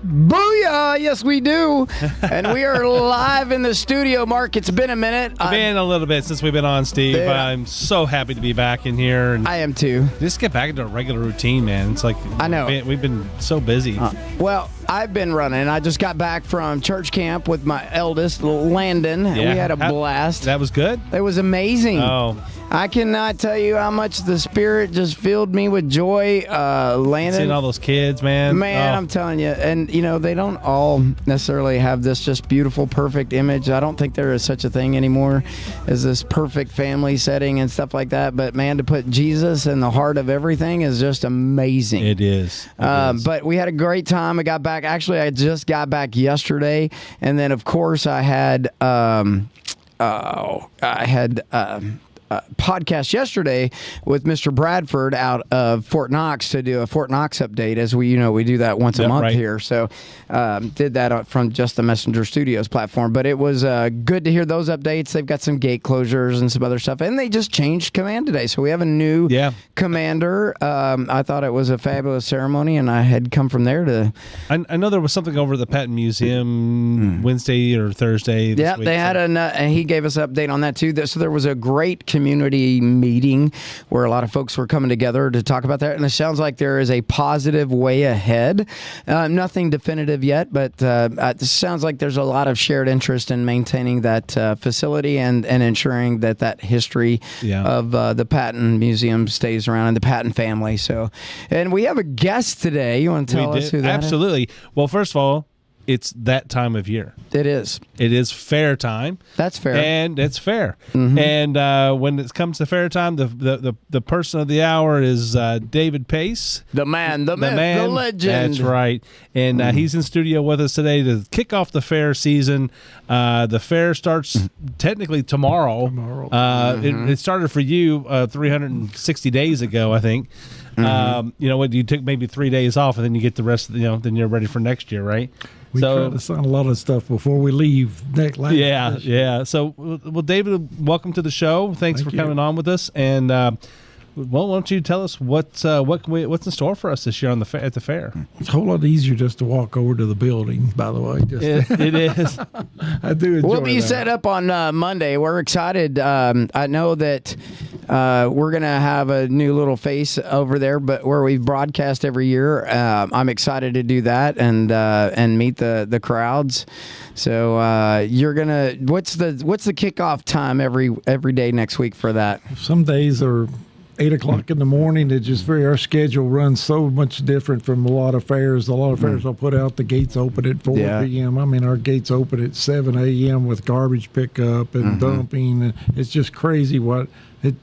Booyah! Yes, we do. And we are live in the studio, Mark. It's been a minute. It's been a little bit since we've been on, Steve. I'm so happy to be back in here. And I am too. Just get back into a regular routine, man. It's like I know. We've been so busy. Well, I've been running. I just got back from church camp with my eldest, Landon. And we had a blast. That was good? It was amazing. Oh. I cannot tell you how much the Spirit just filled me with joy. Landon. Seeing all those kids, man. Man, I'm telling you. And, you know, they don't all necessarily have this just beautiful, perfect image. I don't think there is such a thing anymore as this perfect family setting and stuff like that. But, man, to put Jesus in the heart of everything is just amazing. It is. But we had a great time. I got back. Actually, I just got back yesterday. And then, of course, I had podcast yesterday with Mr. Bradford out of Fort Knox to do a Fort Knox update, as we do that once a month here. So did that from just the Messenger Studios platform. But it was good to hear those updates. They've got some gate closures and some other stuff. And they just changed command today. So we have a new commander. I thought it was a fabulous ceremony, and I had come from there to... I know there was something over the Patton Museum Wednesday or Thursday this week. They had and he gave us an update on that too. So there was a great community meeting where a lot of folks were coming together to talk about that, and it sounds like there is a positive way ahead. Nothing definitive yet, but it sounds like there's a lot of shared interest in maintaining that facility and ensuring that history of the Patton Museum stays around and the Patton family. So, and we have a guest today. You want to tell us who that is? Absolutely. Well, first of all, it's that time of year. It is. It is fair time. That's fair. And it's fair. Mm-hmm. And when it comes to fair time, the person of the hour is David Pace. The man, the myth, the legend. That's right. And he's in studio with us today to kick off the fair season. The fair starts technically tomorrow. It started for you 360 days ago, I think. When you took maybe 3 days off, and then you get the rest. Then you're ready for next year, right? We try to sign a lot of stuff before we leave next last Yeah. So, well, David, welcome to the show. Thanks for coming on with us. And why don't you tell us what's in store for us this year on at the fair? It's a whole lot easier just to walk over to the building. By the way, it is. I do enjoy. We'll be that. set up on Monday. We're excited. I know that we're gonna have a new little face over there, but where we broadcast every year. I'm excited to do that and meet the crowds. So you're gonna what's the kickoff time every day next week for that? Some days are 8 o'clock in the morning. It's just our schedule runs so much different from a lot of fairs. A lot of fairs will put out the gates open at 4 p.m. I mean, our gates open at 7 a.m. with garbage pickup and dumping. It's just crazy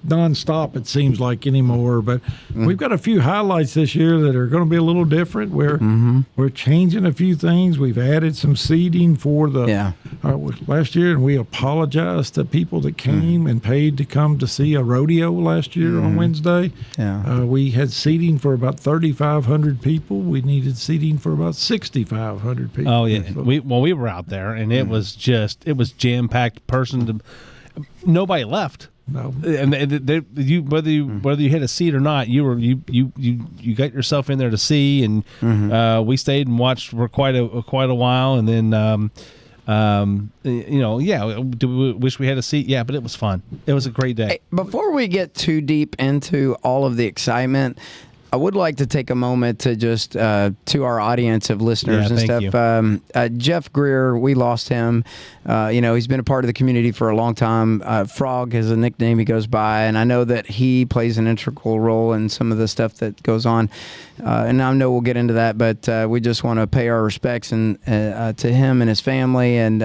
nonstop, it seems like anymore. But we've got a few highlights this year that are going to be a little different. We're changing a few things. We've added some seating for last year, and we apologize to people that came and paid to come to see a rodeo last year on Wednesday. We had seating for about 3,500 people. We needed seating for about 6,500 people. Oh yeah, so, we were out there, and it was jam packed. Nobody left. No, and whether you had a seat or not, you got yourself in there to see, and we stayed and watched for quite a while, and then do we wish we had a seat? Yeah, but it was fun. It was a great day. Hey, before we get too deep into all of the excitement, I would like to take a moment to just to our audience of listeners and stuff. Jeff Greer, we lost him. He's been a part of the community for a long time. Frog is a nickname he goes by, and I know that he plays an integral role in some of the stuff that goes on. And I know we'll get into that, but we just want to pay our respects to him and his family, and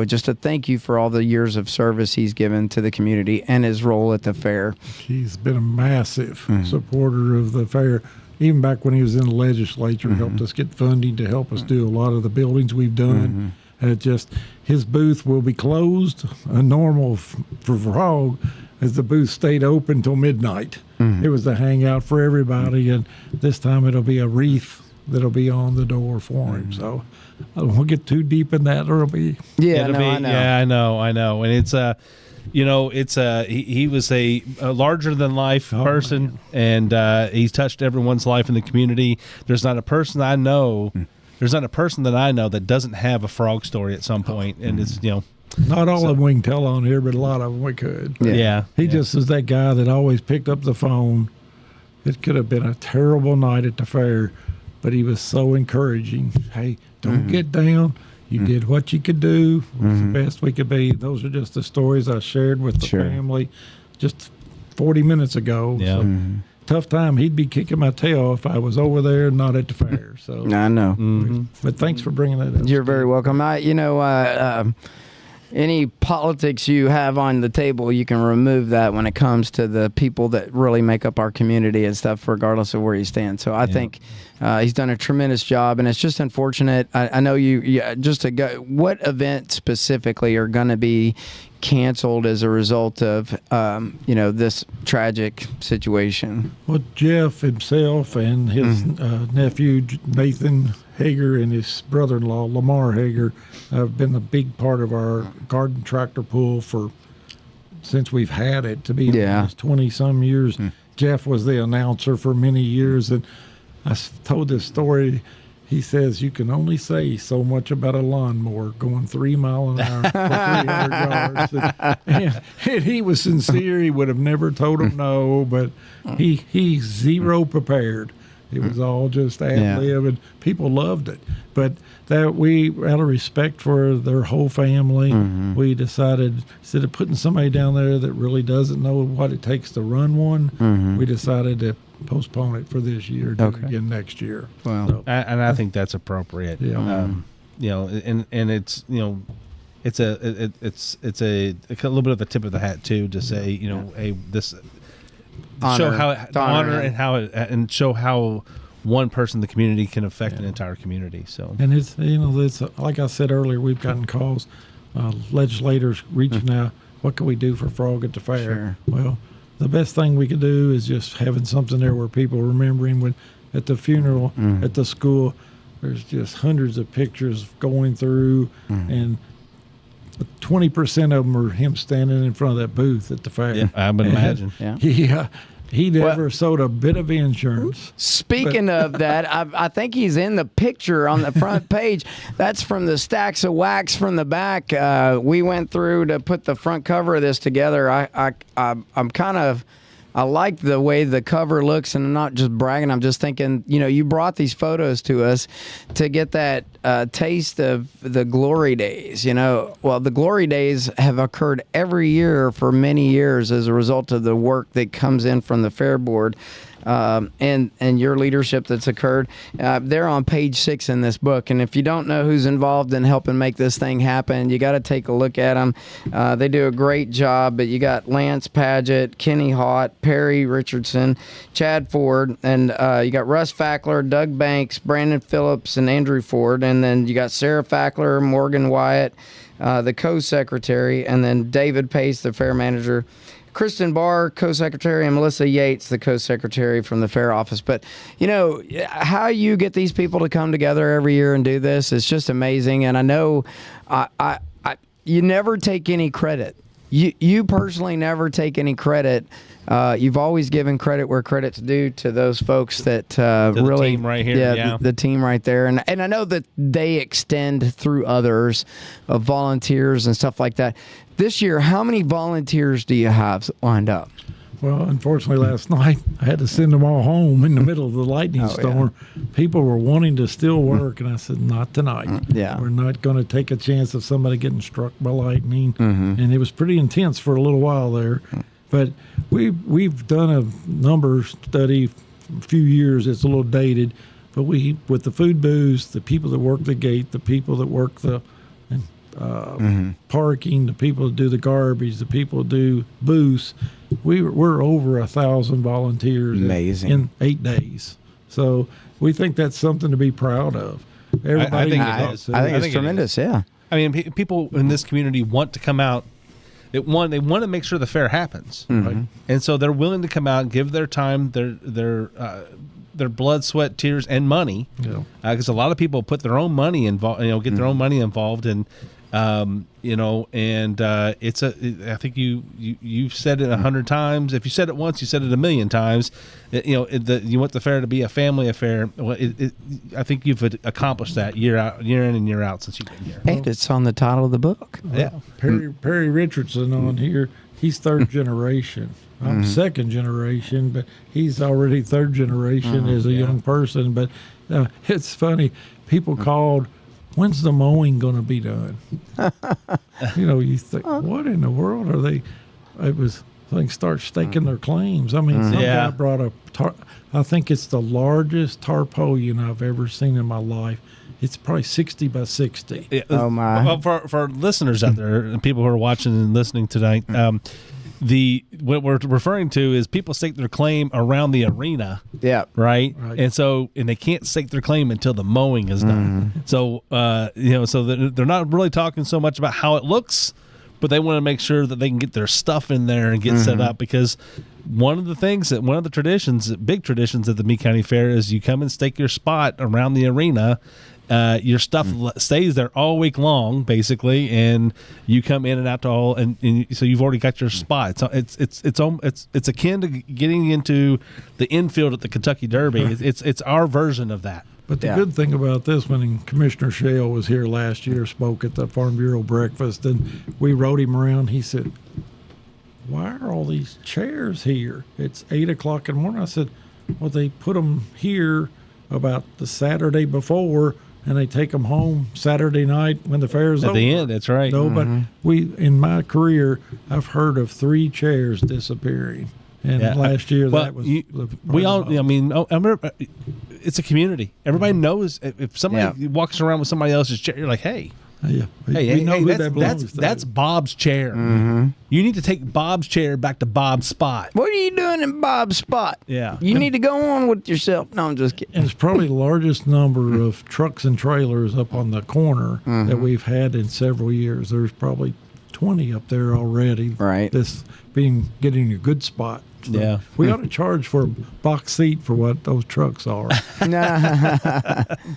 just to thank you for all the years of service he's given to the community and his role at the fair. He's been a massive supporter of the fair. Even back when he was in the legislature, helped us get funding to help us do a lot of the buildings we've done. His booth will be closed. Normal for Frog, as the booth stayed open till midnight. It was the hangout for everybody, and this time it'll be a wreath that'll be on the door for him. So I don't want to get too deep in that, or it'll be I know. Yeah, I know, and it's it's he was a larger than life person, and he's touched everyone's life in the community. There's not a person I know. There's not a person that I know that doesn't have a frog story at some point, and it's not all of them we can tell on here, but a lot of them we could. Yeah. He just is that guy that always picked up the phone. It could have been a terrible night at the fair, but he was so encouraging. Hey, don't get down. You did what you could do. It was the best we could be. Those are just the stories I shared with the family just 40 minutes ago. Yeah. So, tough time. He'd be kicking my tail if I was over there and not at the fair. So I know. But thanks for bringing that up. You're very welcome. Any politics you have on the table, you can remove that when it comes to the people that really make up our community and stuff, regardless of where you stand. So I think he's done a tremendous job, and it's just unfortunate. I know just to go, what events specifically are going to be canceled as a result of this tragic situation? Well, Jeff himself and his nephew Nathan Hager and his brother-in-law Lamar Hager have been a big part of our garden tractor pool since we've had it, to be honest, 20-some years. Jeff was the announcer for many years, and I told this story. He says you can only say so much about a lawnmower going 3 miles an hour for 300 yards. And he was sincere. He would have never told him no, but he's zero prepared. It was all just ad-lib, and people loved it. But that we, out of respect for their whole family, we decided, instead of putting somebody down there that really doesn't know what it takes to run one, we decided to postpone it for this year, do it again next year. Wow. So, and I think that's appropriate. Yeah. And it's it's a little bit of a tip of the hat too to say this show how the honor and how and show how one person in the community can affect an entire community. So and it's like I said earlier, we've gotten calls, legislators reaching out. What can we do for Frog at the fair? Sure. Well, the best thing we could do is just having something there where people remember him when at the funeral, at the school. There's just hundreds of pictures going through, and 20% of them are him standing in front of that booth at the fair. Yeah, I would imagine. He never sold a bit of insurance. Speaking of that, I think he's in the picture on the front page. That's from the stacks of wax from the back. We went through to put the front cover of this together. I like the way the cover looks, and I'm not just bragging. I'm just thinking, you brought these photos to us to get that taste of the glory days. Well, the glory days have occurred every year for many years as a result of the work that comes in from the Fair Board. And your leadership that's occurred. They're on page 6 in this book, and if you don't know who's involved in helping make this thing happen, you got to take a look at them. They do a great job, but you got Lance Paget, Kenny Haught, Perry Richardson, Chad Ford, and you got Russ Fackler, Doug Banks, Brandon Phillips, and Andrew Ford, and then you got Sarah Fackler, Morgan Wyatt, the co-secretary, and then David Pace, the fair manager, Kristen Barr, co-secretary, and Melissa Yates, the co-secretary from the fair office. But, how you get these people to come together every year and do this is just amazing. And I know you never take any credit. You personally never take any credit. You've always given credit where credit's due to those folks that really, the team right here, the team right there, and I know that they extend through others, volunteers and stuff like that. This year, how many volunteers do you have lined up? Well, unfortunately, last night I had to send them all home in the middle of the lightning storm. Yeah. People were wanting to still work, and I said, not tonight. We're not going to take a chance of somebody getting struck by lightning. And it was pretty intense for a little while there. But we've done a number study a few years. It's a little dated, but with the food booths, the people that work the gate, the people that work the parking, the people that do the garbage, the people that do booths, we're over 1,000 volunteers. Amazing. In 8 days. So we think that's something to be proud of. Everybody, I think it's tremendous. Yeah. I mean, people in this community want to come out. They want to make sure the fair happens, right? And so they're willing to come out and give their time, their blood, sweat, tears, and money. Because a lot of people put their own money involved, get their own money involved, and You know, and it's I think you've said it 100 times. If you said it once, you said it 1,000,000 times. You know, you want the fair to be a family affair. Well, I think you've accomplished that year in and year out since you've been here. And it's on the title of the book. Yeah, Perry Richardson on here. He's third generation. I'm second generation, but he's already third generation as a young person. But it's funny. People called, when's the mowing going to be done? You know, you think, what in the world are they? It was, they start staking their claims. I mean, some guy brought a, I think it's the largest tarpaulin I've ever seen in my life. It's probably 60 by 60. Yeah. Oh, my. Well, for listeners out there and people who are watching and listening tonight, what we're referring to is people stake their claim around the arena. Yeah. Right. And they can't stake their claim until the mowing is done. So, you know, so they're not really talking so much about how it looks, but they want to make sure that they can get their stuff in there and get set up, because one of the traditions, big traditions at the Meade County Fair is you come and stake your spot around the arena. Your stuff stays there all week long, basically, and you come in and out to all, and so you've already got your spot. So it's akin to getting into the infield at the Kentucky Derby. It's our version of that. But the good thing about this, when Commissioner Shale was here last year, spoke at the Farm Bureau breakfast, and we rode him around, he said, "Why are all these chairs here? It's 8 o'clock in the morning." I said, "Well, they put them here about the Saturday before, and they take them home Saturday night when the fair's over." At the end, that's right. No, but in my career, I've heard of 3 chairs disappearing. And last year, that was I mean, I remember, it's a community. Everybody knows if somebody walks around with somebody else's chair, you're like, hey, we know who that belongs to. That's Bob's chair. You need to take Bob's chair back to Bob's spot. What are you doing in Bob's spot? Yeah. You need to go on with yourself. No, I'm just kidding. And it's probably the largest number of trucks and trailers up on the corner that we've had in several years. There's probably 20 up there already. Right. This getting a good spot. So we ought to charge for a box seat for what those trucks are.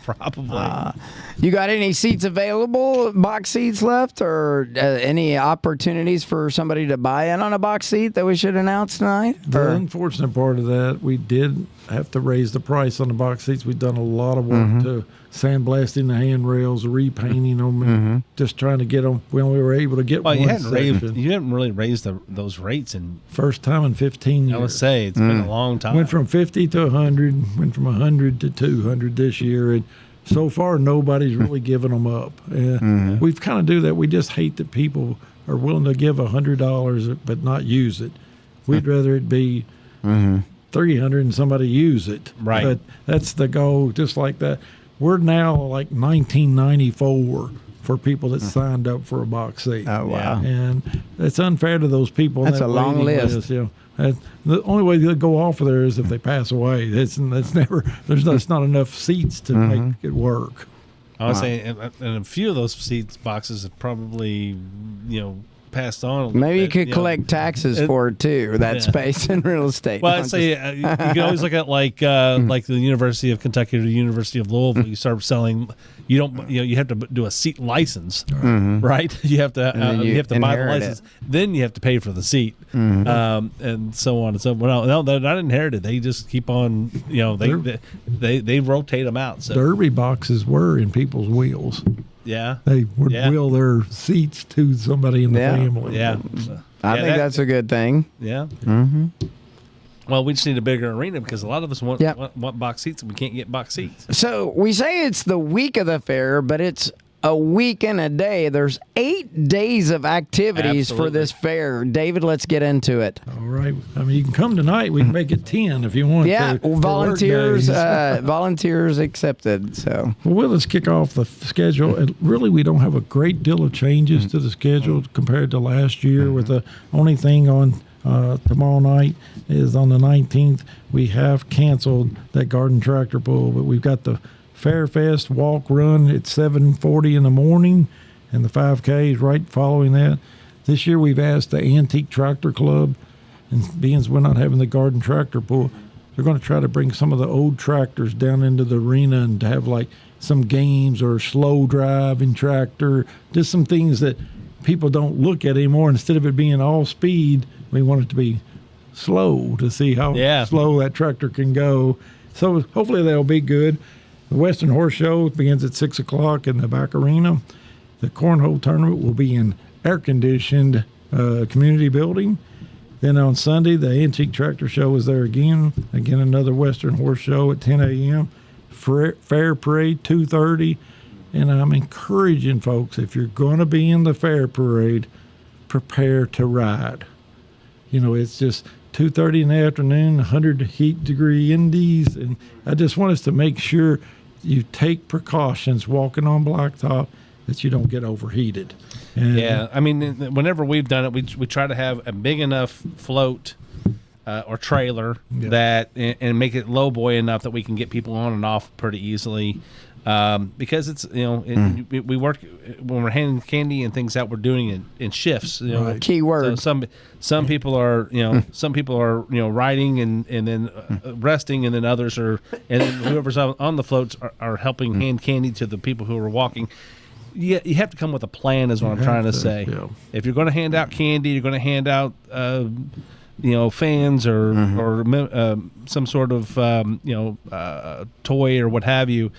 Probably. You got any seats available, box seats left, or any opportunities for somebody to buy in on a box seat that we should announce tonight? The unfortunate part of that, we did have to raise the price on the box seats. We've done a lot of work to sandblasting the handrails, repainting them, and just trying to get them. We only were able to get one. You haven't really raised those rates in first time in 15 years. I would say it's been a long time. Went from 50 to 100, went from 100 to 200 this year, and so far nobody's really given them up. We've kind of do that. We just hate that people are willing to give $100 but not use it. We'd rather it be 300 and somebody use it. Right. But that's the goal, just like that. We're now like 1994 for people that signed up for a box seat. Oh, wow. And it's unfair to those people. That's a long list. You know. The only way they go off of there is if they pass away. That's not enough seats to make it work. I would say, and a few of those boxes have probably, passed on. Maybe you could collect taxes for it too. That space in real estate. Well, I'd say you can always look at like the University of Kentucky or the University of Louisville. You start selling. You have to do a seat license, right? You have to buy the license. Then you have to pay for the seat, and so on and so on. No, they're not inherited. They just keep on. They rotate them out. So. Derby boxes were in people's wheels. Yeah, they would wheel their seats to somebody in the family. Yeah, I think that's a good thing. Yeah. Well, we just need a bigger arena because a lot of us want box seats and we can't get box seats. So we say it's the week of the fair, but it's a week and a day. There's 8 days of activities for this fair. David, let's get into it. All right. I mean, you can come tonight. We can make it 10 if you want to. Yeah, volunteers accepted. So well, let's kick off the schedule. And really, we don't have a great deal of changes to the schedule compared to last year. With the only thing on tomorrow night is on the 19th. We have canceled that garden tractor pull, but we've got the Fairfest walk run at 7:40 in the morning, and the 5K is right following that. This year we've asked the Antique Tractor Club, and being as we're not having the garden tractor pull, they're going to try to bring some of the old tractors down into the arena and to have like some games or slow driving tractor, just some things that people don't look at anymore. Instead of it being all speed, we want it to be slow to see how slow that tractor can go. So hopefully that'll be good. The Western Horse Show begins at 6 o'clock in the back arena. The cornhole tournament will be in air-conditioned community building. Then on Sunday, the Antique Tractor Show is there again. Again, another Western Horse Show at 10 a.m. Fair Parade, 2:30. And I'm encouraging folks, if you're going to be in the Fair Parade, prepare to ride. You know, it's just 2:30 in the afternoon, 100 heat degree Indies. And I just want us to make sure you take precautions walking on blacktop that you don't get overheated. And yeah, I mean, whenever we've done it, we try to have a big enough float or trailer that and make it low buoy enough that we can get people on and off pretty easily. Because it's, you know, we work when we're handing candy and things out, we're doing it in shifts. You know, keyword. So some people are, you know, riding and then resting, and then others are, and then whoever's on the floats are helping hand candy to the people who are walking. You have to come with a plan, is what I'm trying to say. Yeah. If you're going to hand out candy, you're going to hand out, fans or some sort of toy or what have you.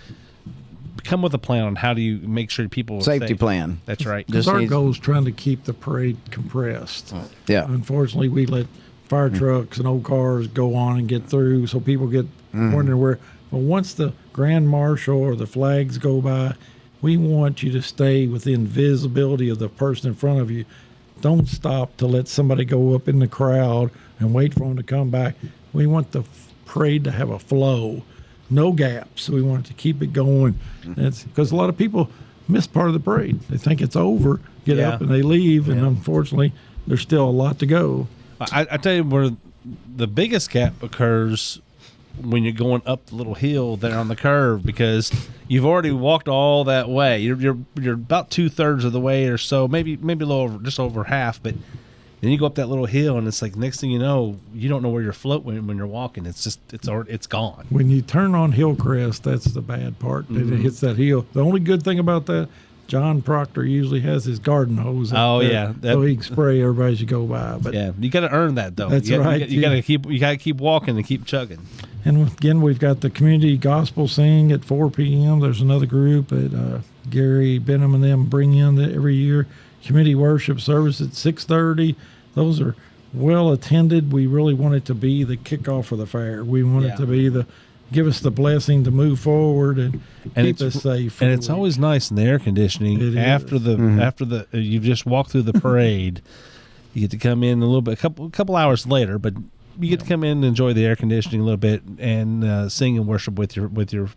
Come with a plan on how do you make sure people are safety safe. Plan. That's right. Because our goal is trying to keep the parade compressed. Yeah. Unfortunately, we let fire trucks and old cars go on and get through, so people get wondering where. But once the Grand Marshal or the flags go by, we want you to stay within visibility of the person in front of you. Don't stop to let somebody go up in the crowd and wait for them to come back. We want the parade to have a flow. No gaps. We want to keep it going. That's because a lot of people miss part of the parade. They think it's over, get up, and they leave. And unfortunately, there's still a lot to go. I tell you where the biggest gap occurs when you're going up the little hill there on the curve, because you've already walked all that way. You're about 2/3 of the way or so, maybe a little over, just over half, but. Then you go up that little hill, and it's like next thing you know, you don't know where your float went when you're walking. It's just it's gone. When you turn on Hillcrest, that's the bad part. It hits that hill. The only good thing about that, John Proctor usually has his garden hose. So he can spray everybody as you go by. But you got to earn that though. That's right. You got to keep walking and keep chugging. And again, we've got the community gospel sing at 4 p.m. There's another group that Gary Benham and them bring in every year. Community worship service at 6:30. Those are well attended. We really want it to be the kickoff of the fair. We want it to be give us the blessing to move forward and keep us safe. And it's always nice in the air conditioning after the you've just walked through the parade. You get to come in a couple hours later, but you get to come in and enjoy the air conditioning a little bit and sing and worship with your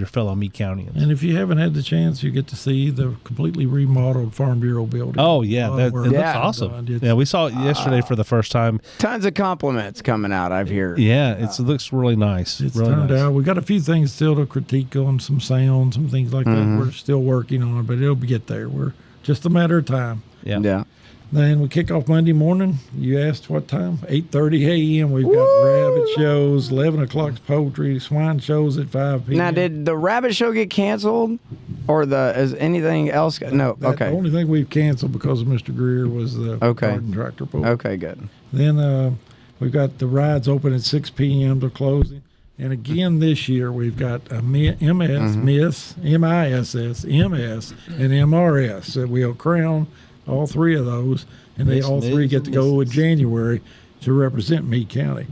fellow Meade Countyans. And if you haven't had the chance, you get to see the completely remodeled Farm Bureau building. Oh yeah, it looks awesome. We saw it yesterday for the first time. Tons of compliments coming out, I've heard. Yeah, it looks really nice. It's really turned out. We got a few things still to critique on, some sound, some things like that. We're still working on it, but it'll get there. We're just a matter of time. Yeah. Then we kick off Monday morning. You asked what time? 8:30 a.m. We've got rabbit shows, 11 o'clock's poetry, swine shows at 5 p.m. Now, did the rabbit show get canceled, or is anything else? No. Okay. The only thing we've canceled because of Mr. Greer was the garden tractor pull. Okay, good. Then we've got the rides open at 6 p.m. to closing. And again this year we've got a MS, MISS, MISS, MS, and MRS that we'll crown all three of those, and they all three get to go in January to represent Meade County.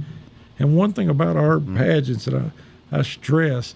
And one thing about our pageants that I stress,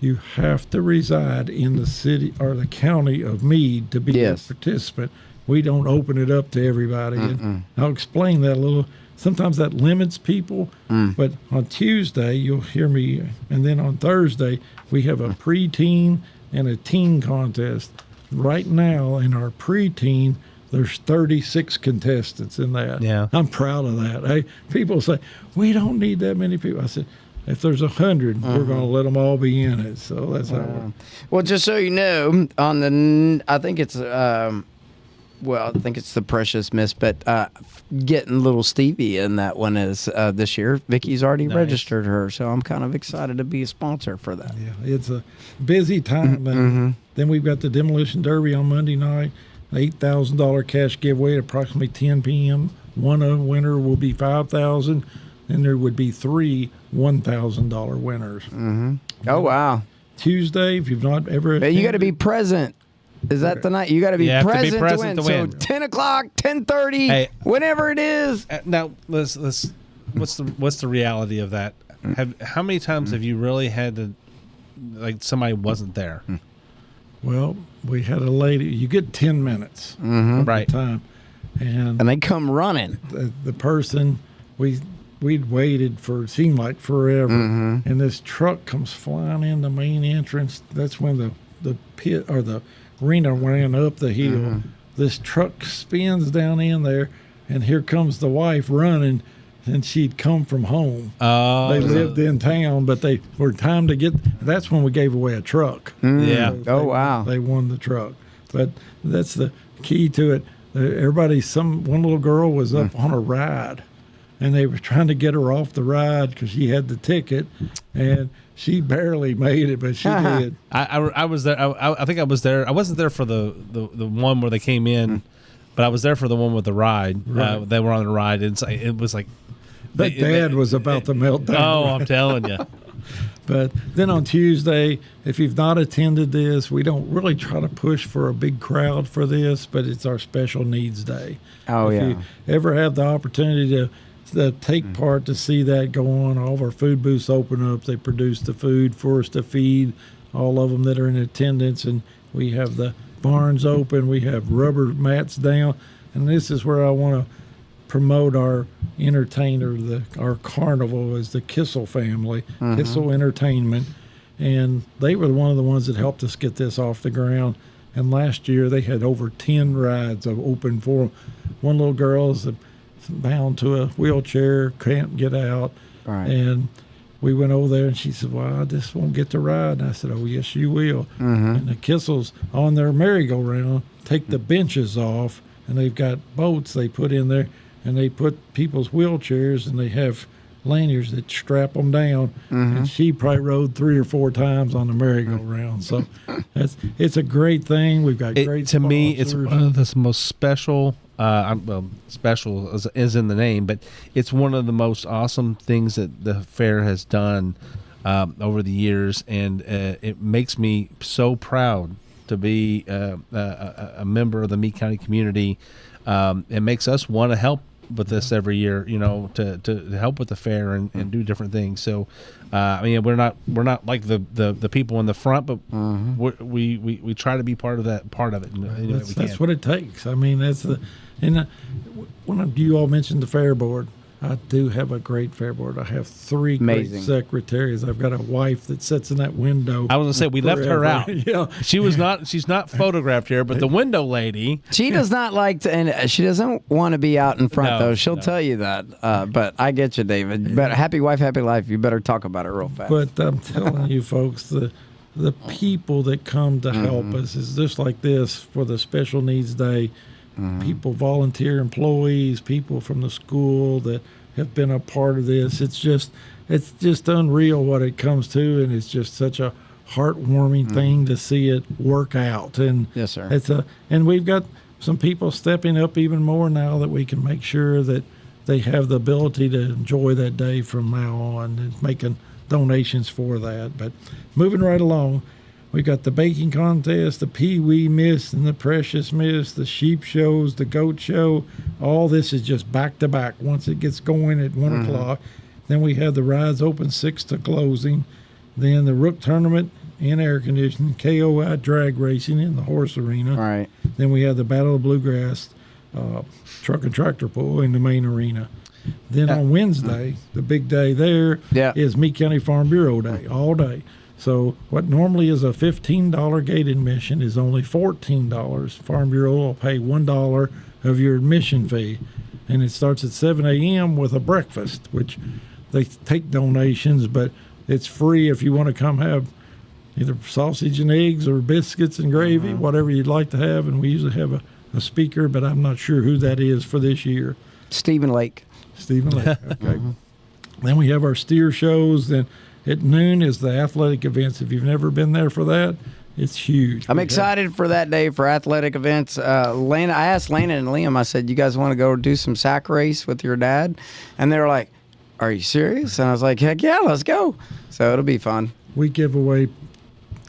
you have to reside in the city or the county of Meade to be a participant. We don't open it up to everybody. And I'll explain that a little. Sometimes that limits people, but on Tuesday, you'll hear me, and then on Thursday, we have a preteen and a teen contest. Right now, in our preteen, there's 36 contestants in that. Yeah. I'm proud of that. People say, we don't need that many people. I said, if there's 100, we're going to let them all be in it. So that's how it works. Well, just so you know, I think it's Well, I think it's the Precious Miss, but getting little Stevie in that one is this year. Vicky's already registered her, so I'm kind of excited to be a sponsor for that. Yeah, it's a busy time. And then we've got the Demolition Derby on Monday night, $8,000 cash giveaway at approximately 10 p.m. One winner will be $5,000, and there would be 3 $1,000 winners. Oh, wow. Tuesday, if you've not ever attended, you got to be present. Is that the night? You got to be present to win. So 10 o'clock, 10:30, whenever it is. Now, let's what's the reality of that? How many times have you really had to, like, somebody wasn't there? Well, we had a lady. You get 10 minutes right time, and they come running. The person we'd waited for, it seemed like forever, and this truck comes flying in the main entrance. That's when the pit or the arena ran up the hill. This truck spins down in there, and here comes the wife running, and she'd come from home. They lived in town, but they were time to get. That's when we gave away a truck. Yeah. Wow. They won the truck, but that's the key to it. One little girl was up on a ride, and they were trying to get her off the ride because she had the ticket, and she barely made it, but she did. I was there. I think I was there. I wasn't there for the one where they came in, but I was there for the one with the ride. Right. They were on the ride, and it was like that dad was about to melt down. Oh, I'm telling you. But then on Tuesday, if you've not attended this, we don't really try to push for a big crowd for this, but it's our Special Needs Day. Oh, if you ever have the opportunity to take part to see that go on, all of our food booths open up. They produce the food for us to feed all of them that are in attendance, and we have the barns open. We have rubber mats down, and this is where I want to promote our entertainer. Our carnival is the Kissel family, Kissel Entertainment, and they were one of the ones that helped us get this off the ground. And last year they had over 10 rides open for them. One little girl is bound to a wheelchair, can't get out. Right. And we went over there, and she said, well, I just won't get to ride. And I said, oh, yes, you will. And the Kissels on their merry-go-round take the benches off, and they've got boats they put in there, and they put people's wheelchairs, and they have lanyards that strap them down. And she probably rode 3 or 4 times on the merry-go-round. So it's a great thing. We've got great to sponsors. me, it's one of the most special. Special is in the name, but it's one of the most awesome things that the fair has done over the years, and it makes me so proud to be a member of the Meade County community. It makes us want to help with this every year, to help with the fair and do different things. So, I mean, we're not like the people in the front, but we try to be part of it. That's what it takes. I mean, when you all mentioned the fair board, I do have a great fair board. I have 3 great secretaries. I've got a wife that sits in that window. I was going to say, we left her out. Yeah. She's not photographed here, but the window lady. She does not like to, and she doesn't want to be out in front, though. She'll tell you that. But I get you, David. But happy wife, happy life. You better talk about it real fast. But I'm telling you, folks, the people that come to help us is just like this for the Special Needs Day. People, volunteer employees, people from the school that have been a part of this. It's just unreal what it comes to, and it's just such a heartwarming thing to see it work out. And yes, sir. And we've got some people stepping up even more now that we can make sure that they have the ability to enjoy that day from now on, and making donations for that. But moving right along, we got the baking contest, the Pee-wee Miss and the Precious Miss, the sheep shows, the goat show. All this is just back to back once it gets going at 1 o'clock. Then we have the rides open 6 to closing. Then the Rook Tournament in air conditioning, KOI drag racing in the horse arena. Right. Then we have the Battle of Bluegrass truck and tractor pull in the main arena. Then on Wednesday, the big day there is Meade County Farm Bureau Day, all day. So what normally is a $15 gate admission is only $14. Farm Bureau will pay $1 of your admission fee. And it starts at 7 a.m. with a breakfast, which they take donations, but it's free if you want to come have either sausage and eggs or biscuits and gravy, whatever you'd like to have. And we usually have a speaker, but I'm not sure who that is for this year. Stephen Lake. Stephen Lake. Okay. Then we have our steer shows. Then at noon is the athletic events. If you've never been there for that, it's huge. I'm excited for that day for athletic events. Lana, I asked Lana and Liam, I said, you guys want to go do some sack race with your dad? And they were like, are you serious? And I was like, heck yeah, let's go. So it'll be fun. We give away,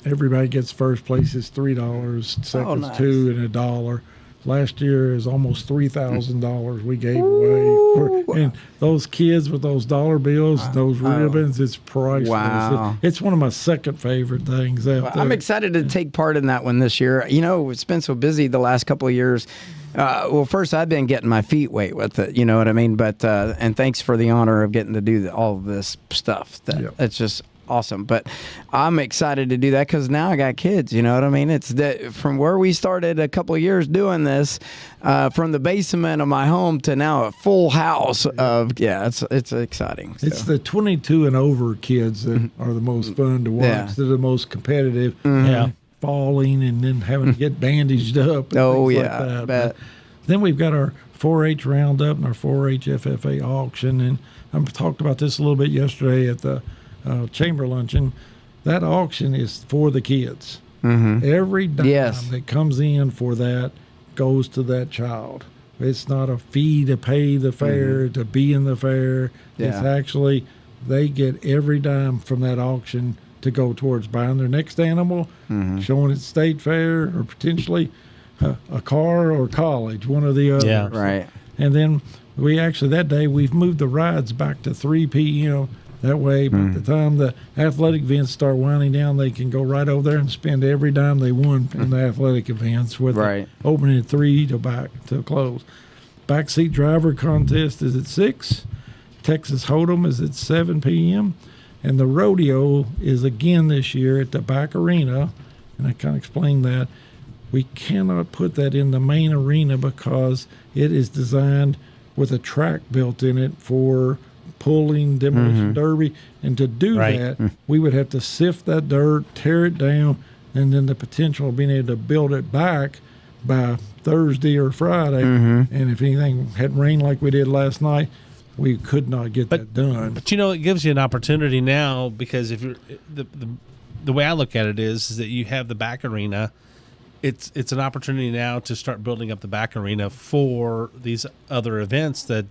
everybody gets first place is $3, seconds nice. $2, and $1. Last year is almost $3,000 we gave away. And those kids with those dollar bills, those ribbons, it's priceless. Wow. It's one of my second favorite things out there. I'm excited to take part in that one this year. You know, it's been so busy the last couple of years. Well, first, I've been getting my feet wet with it, you know what I mean? But and thanks for the honor of getting to do all of this stuff. It's just awesome. But I'm excited to do that because now I got kids, you know what I mean? It's from where we started a couple of years doing this, from the basement of my home to now a full house of, it's exciting. So. It's the 22 and over kids that are the most fun to watch. Yeah. They're the most competitive. Yeah. Falling and then having to get bandaged up. Oh, yeah. like that. But then we've got our 4-H roundup and our 4-H FFA auction. And I talked about this a little bit yesterday at the chamber luncheon. That auction is for the kids. Every dime that comes in for that goes to that child. It's not a fee to pay the fair, to be in the fair. It's actually, they get every dime from that auction to go towards buying their next animal, showing it state fair, or potentially a car or college, one or the other. Yeah, right. And then we actually, that day, we've moved the rides back to 3 p.m. That way, by the time the athletic events start winding down, they can go right over there and spend every dime they won in the athletic events with the opening at 3 to close. Backseat driver contest is at 6. Texas Hold'em is at 7 p.m. And the rodeo is again this year at the back arena. And I kind of explained that. We cannot put that in the main arena because it is designed with a track built in it for pulling, demolition derby. And to do that, we would have to sift that dirt, tear it down, and then the potential of being able to build it back by Thursday or Friday. And if anything had rained like we did last night, we could not get that done. But, you know, it gives you an opportunity now because if you're the way I look at it is that you have the back arena. It's an opportunity now to start building up the back arena for these other events that,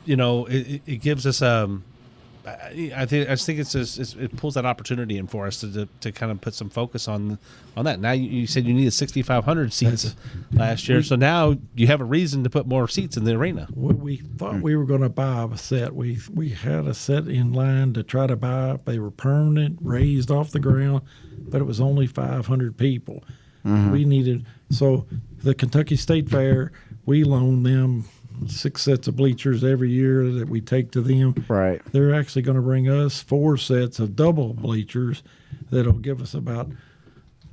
you know, it gives us I think it pulls that opportunity in for us to kind of put some focus on that. Now you said you needed 6,500 seats last year, so now you have a reason to put more seats in the arena. We thought we were going to buy a set. We had a set in line to try to buy. They were permanent, raised off the ground, but it was only 500 people. We needed, so the Kentucky State Fair, we loan them 6 sets of bleachers every year that we take to them. Right. They're actually going to bring us 4 sets of double bleachers that'll give us about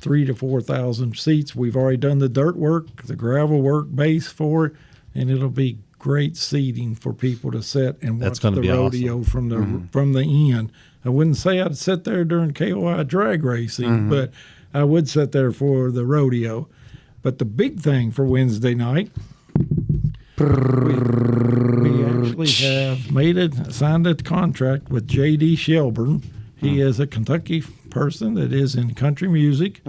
3,000 to 4,000 seats. We've already done the dirt work, the gravel work base for it, and it'll be great seating for people to sit and watch the rodeo awesome. from the end. I wouldn't say I'd sit there during KOI drag racing, but I would sit there for the rodeo. But the big thing for Wednesday night, we actually have signed a contract with J.D. Shelburne. He is a Kentucky person that is in country music.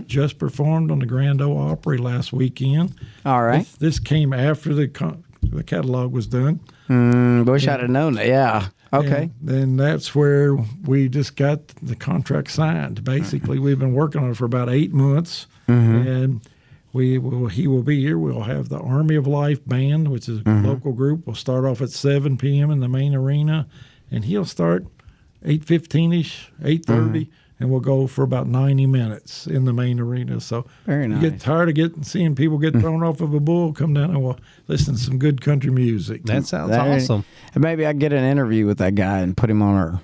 Just performed on the Grand Ole Opry last weekend. All right. This came after the catalog was done. Wish I'd have known that. Yeah. Okay. And then that's where we just got the contract signed. Basically, we've been working on it for about 8 months, and he will be here. We'll have the Army of Life Band, which is a local group. We'll start off at 7 p.m. in the main arena, and he'll start 8:15-ish, 8:30, and we'll go for about 90 minutes in the main arena. So very nice. You get tired of seeing people get thrown off of a bull, come down and we'll listen to some good country music. That sounds awesome. And maybe I get an interview with that guy and put him on our.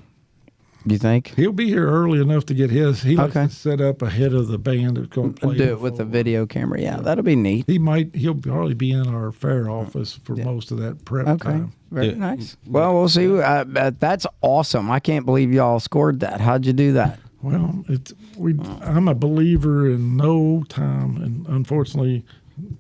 Do you think he'll be here early enough to get his? He likes to set up ahead of the band that's going to play. Do it with the video camera. Yeah, that'll be neat. He'll probably be in our fair office for most of that prep time. Very nice. Well, we'll see. That's awesome. I can't believe y'all scored that. How'd you do that? Well, I'm a believer in no time, and unfortunately,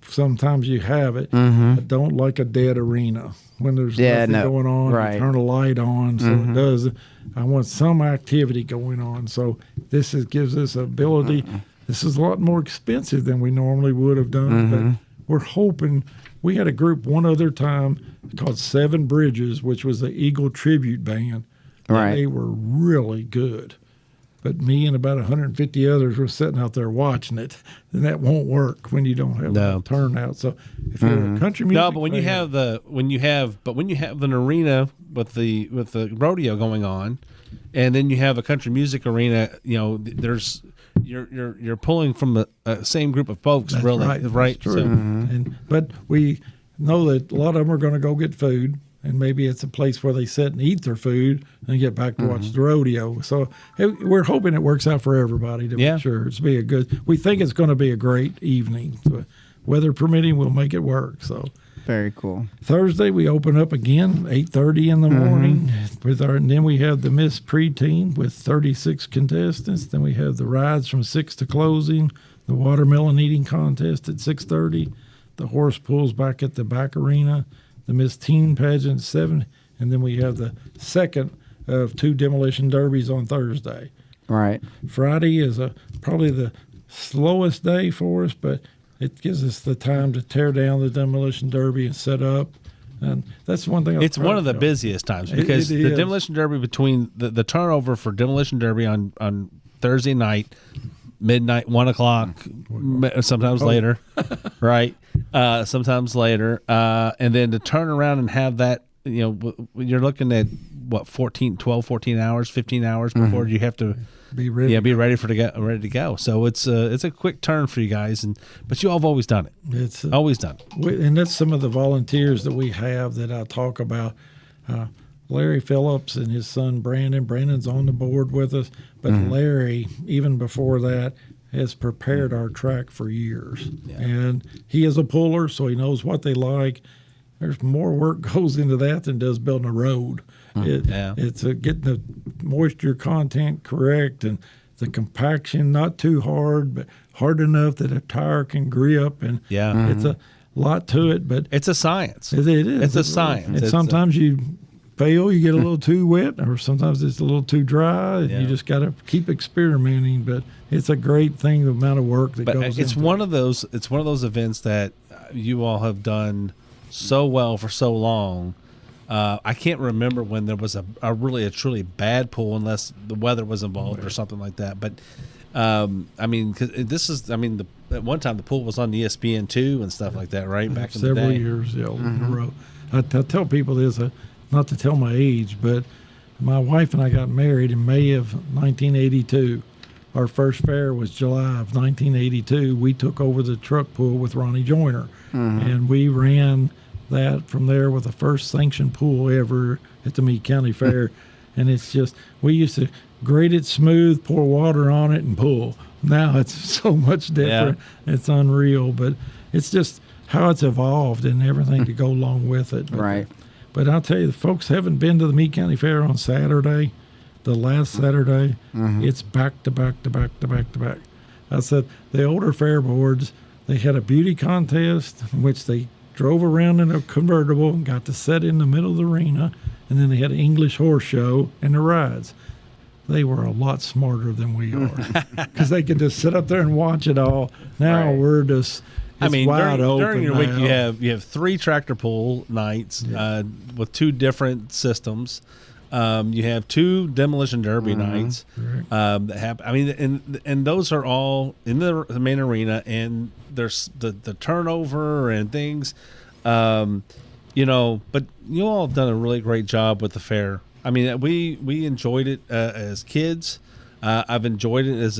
sometimes you have it. I don't like a dead arena when there's nothing going on. Right. You turn a light on, so it does. I want some activity going on. So this gives us ability. This is a lot more expensive than we normally would have done, but we're hoping. We had a group one other time called Seven Bridges, which was the Eagle tribute band. Right. They were really good. But me and about 150 others were sitting out there watching it, and that won't work when you don't have a turnout. So if you're a country music, but when you have an arena with the rodeo going on, and then you have a country music arena, there's you're pulling from the same group of folks. That's really, right? That's true. So, but we know that a lot of them are going to go get food. And maybe it's a place where they sit and eat their food and get back to watch the rodeo. So we're hoping it works out for everybody to make sure it's be a good. We think it's going to be a great evening. So weather permitting, we'll make it work. So very cool. Thursday we open up again 8:30 in the morning and then we have the Miss Preteen with 36 contestants. Then we have the rides from 6 to closing, the watermelon eating contest at 6:30, the horse pulls back at the back arena. The Miss Teen pageant 7, and then we have the second of 2 demolition derbies on Thursday. Right. Friday is probably the slowest day for us, but it gives us the time to tear down the demolition derby and set up. And that's one thing. It's one of the busiest times because the demolition derby between the turnover for demolition derby on Thursday night, midnight, 1 o'clock, sometimes later, right? Sometimes later, and then to turn around and have that, you're looking at what 14 hours, 15 hours before you have to be ready. Yeah, be ready to go. So it's a quick turn for you guys, but you all have always done it. It's always done it. And that's some of the volunteers that we have that I talk about. Larry Phillips and his son Brandon. Brandon's on the board with us, but Larry, even before that, has prepared our track for years. Yeah. And he is a puller, so he knows what they like. There's more work goes into that than does building a road. It's getting the moisture content correct and the compaction not too hard, but hard enough that a tire can grip. And it's a lot to it, but it's a science. It is. It's a science. And sometimes you fail, you get a little too wet, or sometimes it's a little too dry, and you just got to keep experimenting. But it's a great thing, the amount of work that goes into it. It's one of those events that you all have done so well for so long. I can't remember when there was a truly bad pool, unless the weather was involved or something like that. But at one time the pool was on ESPN2 and stuff like that, right? Back in the day. Several years in a row. I tell people this. Not to tell my age, but my wife and I got married in May of 1982. Our first fair was July of 1982. We took over the truck pool with Ronnie Joyner, and we ran that from there with the first sanctioned pool ever at the Meade County Fair. And it's just, we used to grate it smooth, pour water on it, and pull. Now it's so much different. Yeah. It's unreal, but it's just how it's evolved and everything to go along with it. Right. But I'll tell you, the folks haven't been to the Meade County Fair on Saturday, the last Saturday. It's back to back to back to back to back. I said the older fair boards, they had a beauty contest in which they drove around in a convertible and got to sit in the middle of the arena, and then they had an English horse show and the rides. They were a lot smarter than we are because they could just sit up there and watch it all. Now we're just... during your week you have 3 tractor pull nights with 2 different systems. You have 2 demolition derby nights that happen. And those are all in the main arena, and there's the turnover and things. But you all have done a really great job with the fair. I mean, we enjoyed it as kids. I've enjoyed it as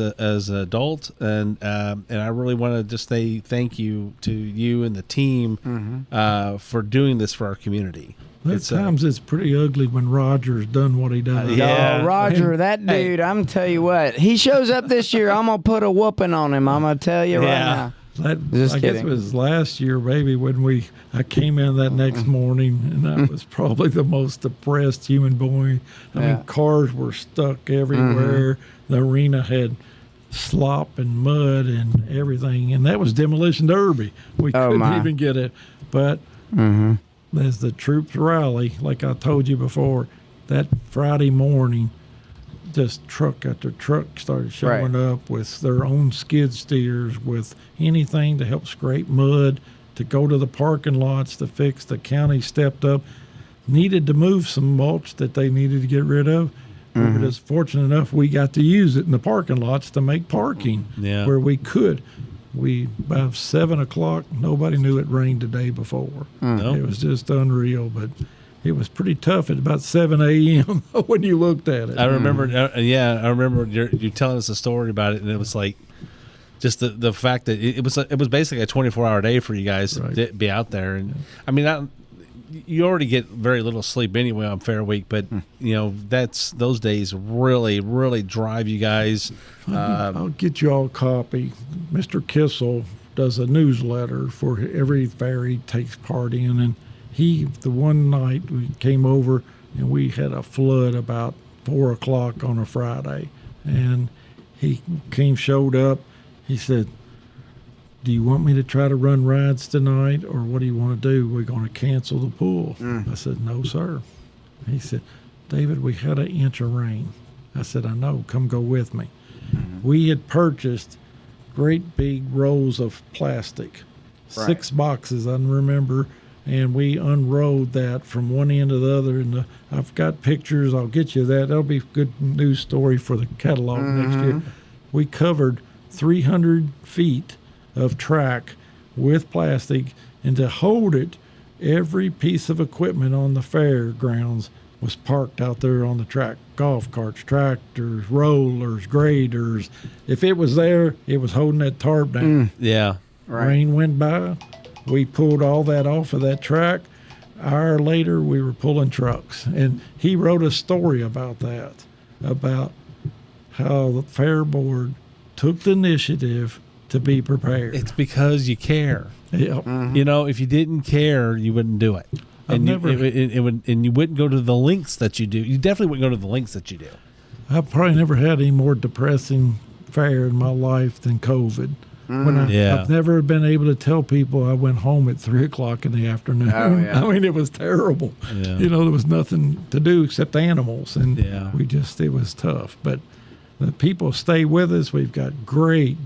an adult, and I really want to just say thank you to you and the team for doing this for our community. Sometimes it's pretty ugly when Roger's done what he does. Roger, that dude, I'm going to tell you what. He shows up this year, I'm going to put a whooping on him. I'm going to tell you right now. I guess it was last year, maybe, when I came in that next morning, and I was probably the most depressed human being. I mean, cars were stuck everywhere. The arena had slop and mud and everything, and that was demolition derby. We couldn't even get it, but as the troops rally, like I told you before, that Friday morning, just truck after truck started showing up with their own skid steers, with anything to help scrape mud, to go to the parking lots to fix. The county stepped up, needed to move some mulch that they needed to get rid of. We were just fortunate enough we got to use it in the parking lots to make parking where we could. By 7 o'clock, nobody knew it rained the day before. It was just unreal, but it was pretty tough at about 7 a.m. when you looked at it. I remember, I remember you telling us a story about it, and it was like just the fact that it was basically a 24-hour day for you guys to be out there. And I mean, you already get very little sleep anyway on Fair Week, but those days really, really drive you guys. I'll get you all a copy. Mr. Kissel does a newsletter for every fair he takes part in, and the one night we came over and we had a flood about 4 o'clock on a Friday, and he showed up. He said, "Do you want me to try to run rides tonight, or what do you want to do? We're going to cancel the pool." I said, "No, sir." He said, "David, we had an inch of rain." I said, "I know. Come go with me." We had purchased great big rolls of plastic, 6 boxes, I remember, and we unrolled that from one end to the other. And I've got pictures. I'll get you that. That'll be a good news story for the catalog next year. We covered 300 feet of track with plastic, and to hold it, every piece of equipment on the fairgrounds was parked out there on the track. Golf carts, tractors, rollers, graders. If it was there, it was holding that tarp down. Rain went by. We pulled all that off of that track. An hour later, we were pulling trucks. And he wrote a story about that, about how the fair board took the initiative to be prepared. It's because you care. Yep. If you didn't care, you wouldn't do it. And you wouldn't go to the lengths that you do. You definitely wouldn't go to the lengths that you do. I've probably never had any more depressing fair in my life than COVID. I've never been able to tell people I went home at 3 o'clock in the afternoon. I mean, it was terrible. There was nothing to do except animals, and it was tough. But the people stay with us. We've got great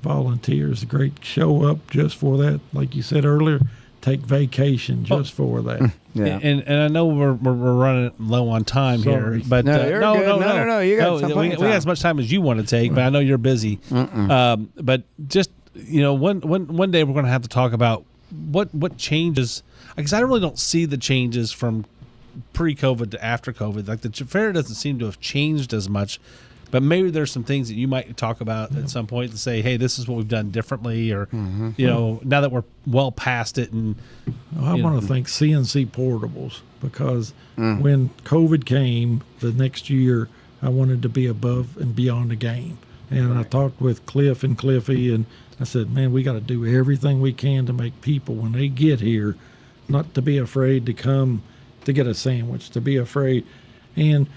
volunteers, great show up just for that. Like you said earlier, take vacation just for that. And I know we're running low on time here, but no, you got we got as much time as you want to take, but I know you're busy. But just one day we're going to have to talk about what changes, because I really don't see the changes from pre-COVID to after COVID. Like the fair doesn't seem to have changed as much. But maybe there's some things that you might talk about at some point to say, hey, this is what we've done differently, or, now that we're well past it. And I want to thank CNC Portables, because when COVID came the next year, I wanted to be above and beyond the game. And I talked with Cliff and Cliffy, and I said, man, we got to do everything we can to make people, when they get here, not to be afraid to come to get a sandwich, to be afraid. And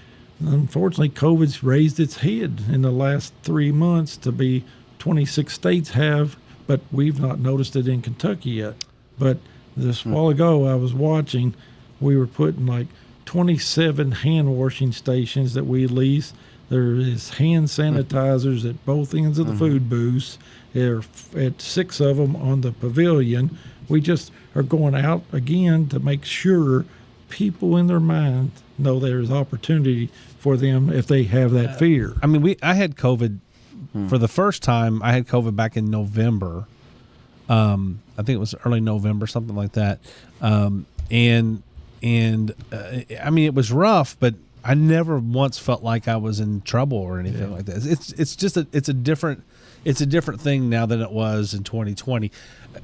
unfortunately, COVID's raised its head in the last 3 months to be 26 states have, but we've not noticed it in Kentucky yet. But this while ago, I was watching, we were putting like 27 hand washing stations that we lease. There is hand sanitizers at both ends of the food booths. There are at 6 of them on the pavilion. We just are going out again to make sure people in their mind know there's opportunity for them if they have that fear. I mean, I had COVID for the first time. I had COVID back in November. I think it was early November, something like that. I mean, it was rough, but I never once felt like I was in trouble or anything like that. It's just it's a different thing now than it was in 2020,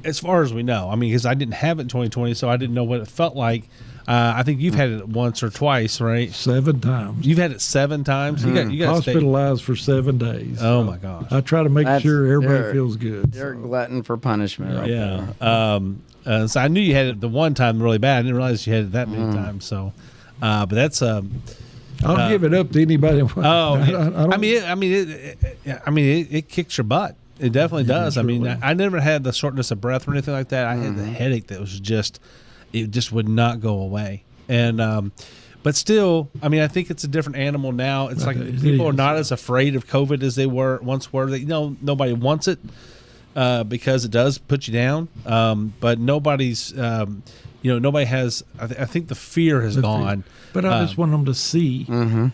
as far as we know. I mean, because I didn't have it in 2020, so I didn't know what it felt like. I think you've had it once or twice, right? 7 times. You've had it 7 times. You got hospitalized for 7 days. Oh my gosh! I try to make sure everybody feels good. You're a glutton for punishment. So I knew you had it the one time really bad. I didn't realize you had it that many times. So, but that's I'll give it up to anybody. It kicks your butt. It definitely does. I mean, I never had the shortness of breath or anything like that. I had the headache that was it just would not go away. And but still, I mean, I think it's a different animal now. It's like people are not as afraid of COVID as they once were. Nobody wants it because it does put you down. But nobody's, nobody has. I think the fear has gone. But I just want them to see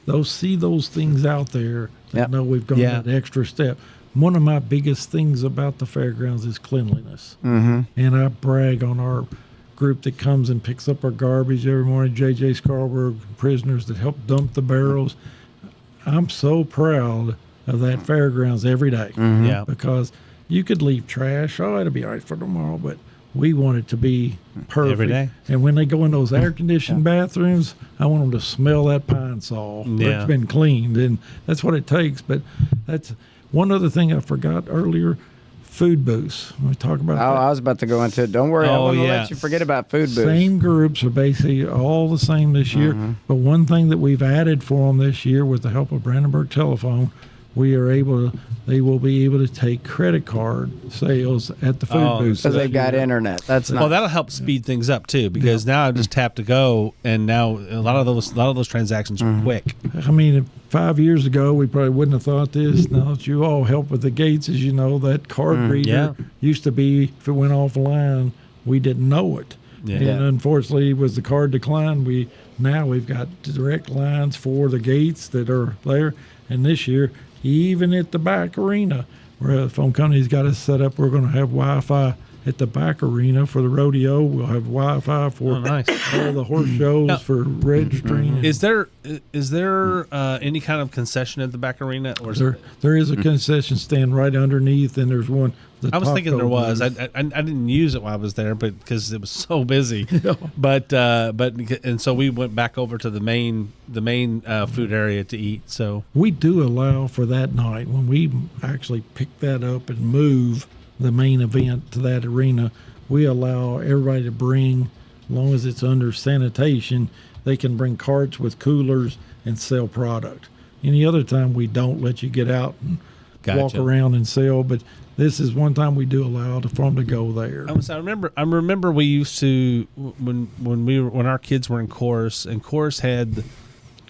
those things out there that know we've gone that extra step. One of my biggest things about the fairgrounds is cleanliness, and I brag on our group that comes and picks up our garbage every morning, J.J. Scarborough prisoners that help dump the barrels. I'm so proud of that fairgrounds every day because you could leave trash. Oh, it'll be all right for tomorrow, but we want it to be perfect. Every day. And when they go in those air-conditioned bathrooms, I want them to smell that pine sol. It's been cleaned, and that's what it takes. But that's one other thing I forgot earlier. Food booths. We talk about that. I was about to go into it. Don't worry. I'm going to let you forget about food booths. Same groups are basically all the same this year. But one thing that we've added for them this year with the help of Brandenburg Telephone, they will be able to take credit card sales at the food booths. Because they've got internet. That's nice. Well, that'll help speed things up too, because now I just tap to go, and now a lot of those transactions are quick. I mean, 5 years ago, we probably wouldn't have thought this. Now that you all help with the gates, as you know, that card reader used to be, if it went offline, we didn't know it. Yeah. And unfortunately, with the card decline, we've got direct lines for the gates that are there. And this year, even at the back arena, where the phone company's got us set up, we're going to have Wi-Fi at the back arena for the rodeo. We'll have Wi-Fi for all the horse shows for registering. Is there any kind of concession at the back arena? Or there is a concession stand right underneath, and there's one. I was thinking there was. I didn't use it while I was there, but because it was so busy. But so we went back over to the main food area to eat. So we do allow for that night when we actually pick that up and move the main event to that arena. We allow everybody to bring, as long as it's under sanitation, they can bring carts with coolers and sell product. Any other time we don't let you get out and walk around and sell, but this is one time we do allow for them to go there. I remember we used to when our kids were in chorus, and chorus had the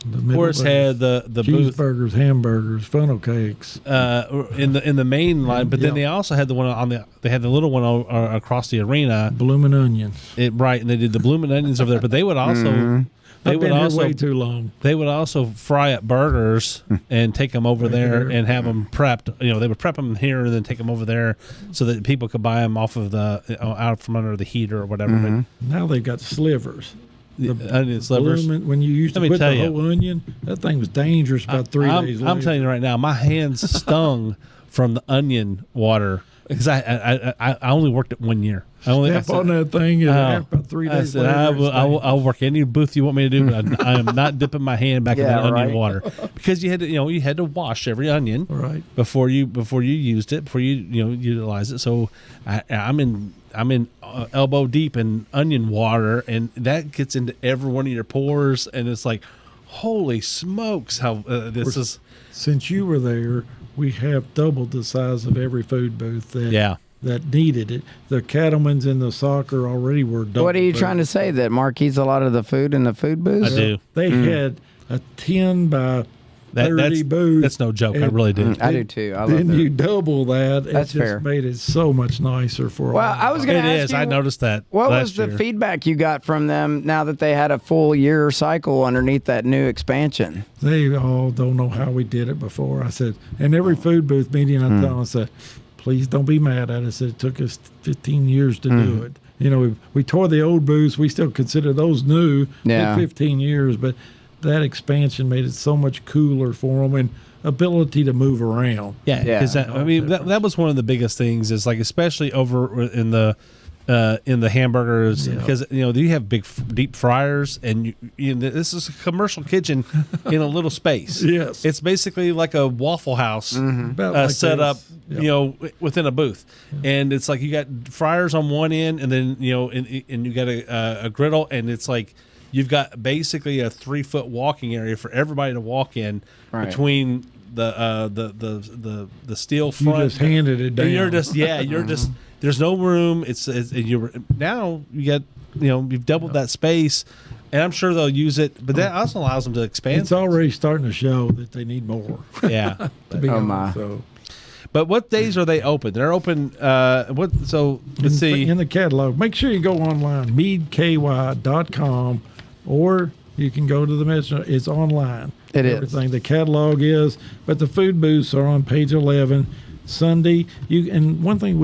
cheeseburgers, hamburgers, funnel cakes in the main line, but then they also had the one they had the little one across the arena, blooming onions. And they did the blooming onions over there, but they would also. They've been here way too long. They would also fry up burgers and take them over there and have them prepped. They would prep them here and then take them over there so that people could buy them off of out from under the heater or whatever. But now they've got slivers. The onion slivers. When you used to put the whole onion, that thing was dangerous about 3 days later. I'm telling you right now, my hands stung from the onion water because I only worked it 1 year. Step on that thing and about 3 days later. I'll work any booth you want me to do, but I am not dipping my hand back in that onion water because you had to wash every onion before you used it, before you utilize it. So I'm in elbow deep in onion water, and that gets into every one of your pores, and it's like, holy smokes, how this is. Since you were there, we have doubled the size of every food booth that needed it. The cattlemen's and the soccer already were double. What are you trying to say, that Mark eats a lot of the food in the food booths? I do. They had a 10 by 30 booth. That's no joke. I really do. I do too. I love then that. you double that. That's fair. Made it so much nicer for. Well, I was going to ask you. I noticed that. What was the feedback you got from them now that they had a full year cycle underneath that new expansion? They all don't know how we did it before. I said, and every food booth meeting I tell them, I said, please don't be mad at us. It took us 15 years to do it. We tore the old booths. We still consider those new. Yeah. 15 years, but that expansion made it so much cooler for them and ability to move around. Yeah, because that was one of the biggest things. Is like especially over in the hamburgers because you have big deep fryers and this is a commercial kitchen in a little space. Yes, it's basically like a Waffle House set up within a booth, and it's like you got fryers on one end and then and you got a griddle, and it's like you've got basically a 3-foot walking area for everybody to walk in between the steel front. You just handed it down. You're just there's no room. Now you've doubled that space, and I'm sure they'll use it. But that also allows them to expand. It's already starting to show that they need more. Yeah. To be honest, so. But what days are they open? They're open. Let's see in the catalog. Make sure you go online, meadeky.com, or you can go to the messenger. It's online. Everything. The catalog is, but the food booths are on page 11. Sunday, and one thing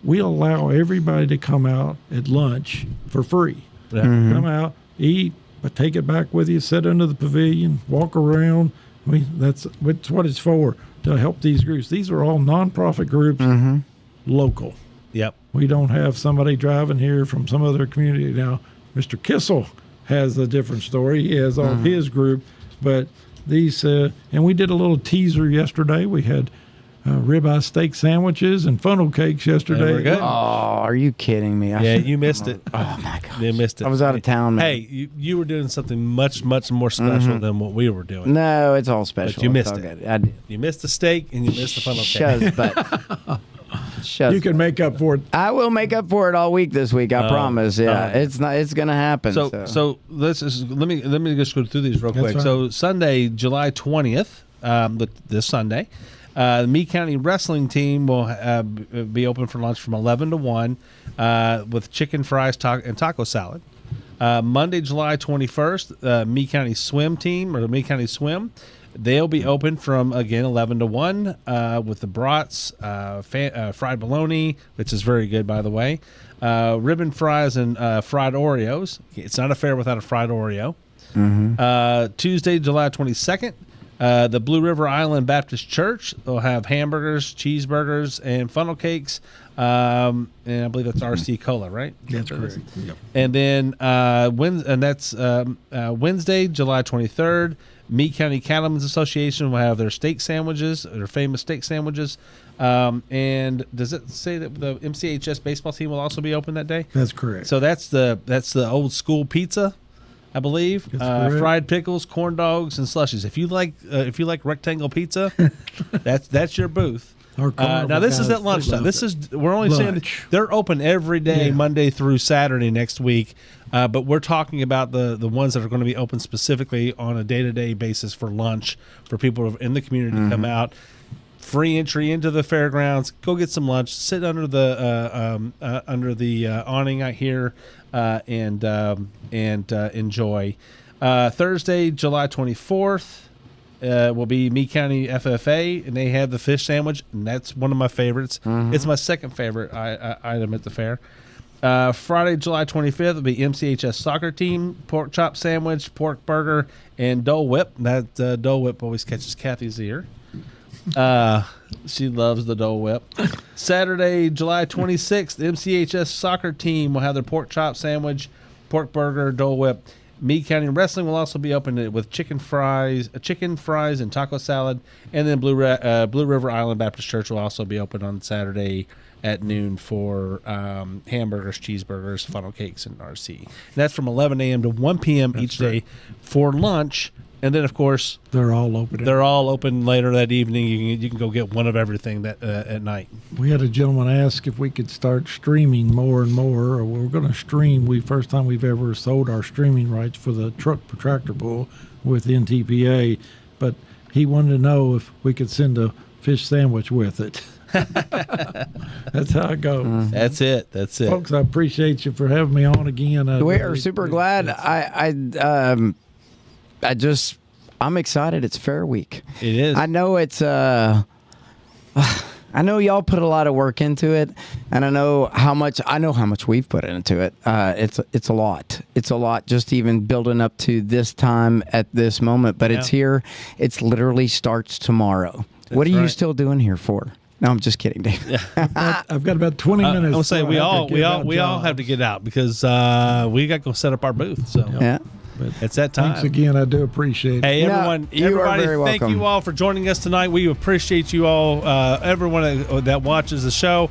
we allow everybody to come out at lunch for free. Yeah. Mm-hmm. Come out, eat, but take it back with you. Sit under the pavilion, walk around. I mean, that's what it's for, to help these groups. These are all nonprofit groups, local. Yep. We don't have somebody driving here from some other community. Now, Mr. Kissel has a different story. He has all his group, but these, and we did a little teaser yesterday. We had ribeye steak sandwiches and funnel cakes yesterday. We're good. Oh, are you kidding me? You missed it. Oh my gosh. You missed it. I was out of town, man. Hey, you were doing something much, much more special than what we were doing. No, it's all special. But you missed it. I did. You missed the steak and you missed the funnel cake. You can make up for it. I will make up for it all week this week. I promise. Yeah, it's going to happen. So let me just go through these real quick. Right. So Sunday, July 20th, this Sunday, the Meade County wrestling team will be open for lunch from 11 to 1 with chicken fries and taco salad. Monday, July 21st, Meade County swim team, or the Meade County swim, they'll be open from, again, 11 to 1 with the brats, fried bologna, which is very good, by the way, ribbon fries and fried Oreos. It's not a fair without a fried Oreo. Tuesday, July 22nd, the Blue River Island Baptist Church will have hamburgers, cheeseburgers, and funnel cakes. And I believe that's RC Cola, right? That's correct. Yep. And then Wednesday, July 23rd, Meade County Cattlemen's Association will have their steak sandwiches, their famous steak sandwiches. And does it say that the MCHS baseball team will also be open that day? That's correct. So that's the old school pizza, I believe. Fried pickles, corn dogs, and slushies. If you like rectangle pizza, that's your booth. Now this is at lunchtime. We're only saying they're open every day, Monday through Saturday next week. But we're talking about the ones that are going to be open specifically on a day-to-day basis for lunch for people in the community to come out. Free entry into the fairgrounds. Go get some lunch. Sit under the awning out here and enjoy. Thursday, July 24th. Will be Meade County FFA, and they have the fish sandwich, and that's one of my favorites. It's my second favorite item at the fair. Friday, July 25th will be MCHS soccer team, pork chop sandwich, pork burger, and Dole Whip. That Dole Whip always catches Kathy's ear. She loves the Dole Whip. Saturday, July 26th, the MCHS soccer team will have their pork chop sandwich, pork burger, Dole Whip. Meade County Wrestling will also be open with chicken fries, and taco salad, and then Blue River Island Baptist Church will also be open on Saturday at noon for hamburgers, cheeseburgers, funnel cakes, and RC. And that's from 11 a.m. to 1 p.m. each day for lunch. And then, of course, they're all open. They're all open later that evening. You can go get one of everything that at night. We had a gentleman ask if we could start streaming more and more. We're going to stream. First time we've ever sold our streaming rights for the truck protractor pool with NTPA, but he wanted to know if we could send a fish sandwich with it. That's how it goes. That's it. Folks, I appreciate you for having me on again. We are super glad. I'm excited. It's Fair Week. It is. I know it's. I know y'all put a lot of work into it, and I know how much we've put into it. It's a lot. It's a lot just even building up to this time at this moment. But it's here. It's literally starts tomorrow. What are you still doing here for? No, I'm just kidding, Dave. I've got about 20 minutes. I'll say we all have to get out because we got to go set up our booth. So yeah. But it's that time. Thanks again. I do appreciate it. Hey, everyone, everybody, thank you all for joining us tonight. We appreciate you all, everyone that watches the show.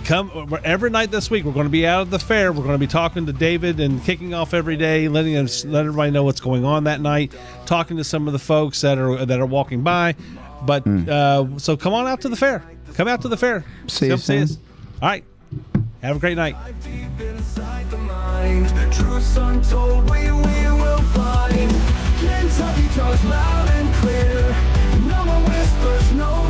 come every night this week. We're going to be out at the fair. We're going to be talking to David and kicking off every day, let everybody know what's going on that night, talking to some of the folks that are walking by. But so come on out to the fair. Come out to the fair. See you soon. All right. Have a great night. Truths untold, we will find. Kentucky talks loud and clear. No more whispers, no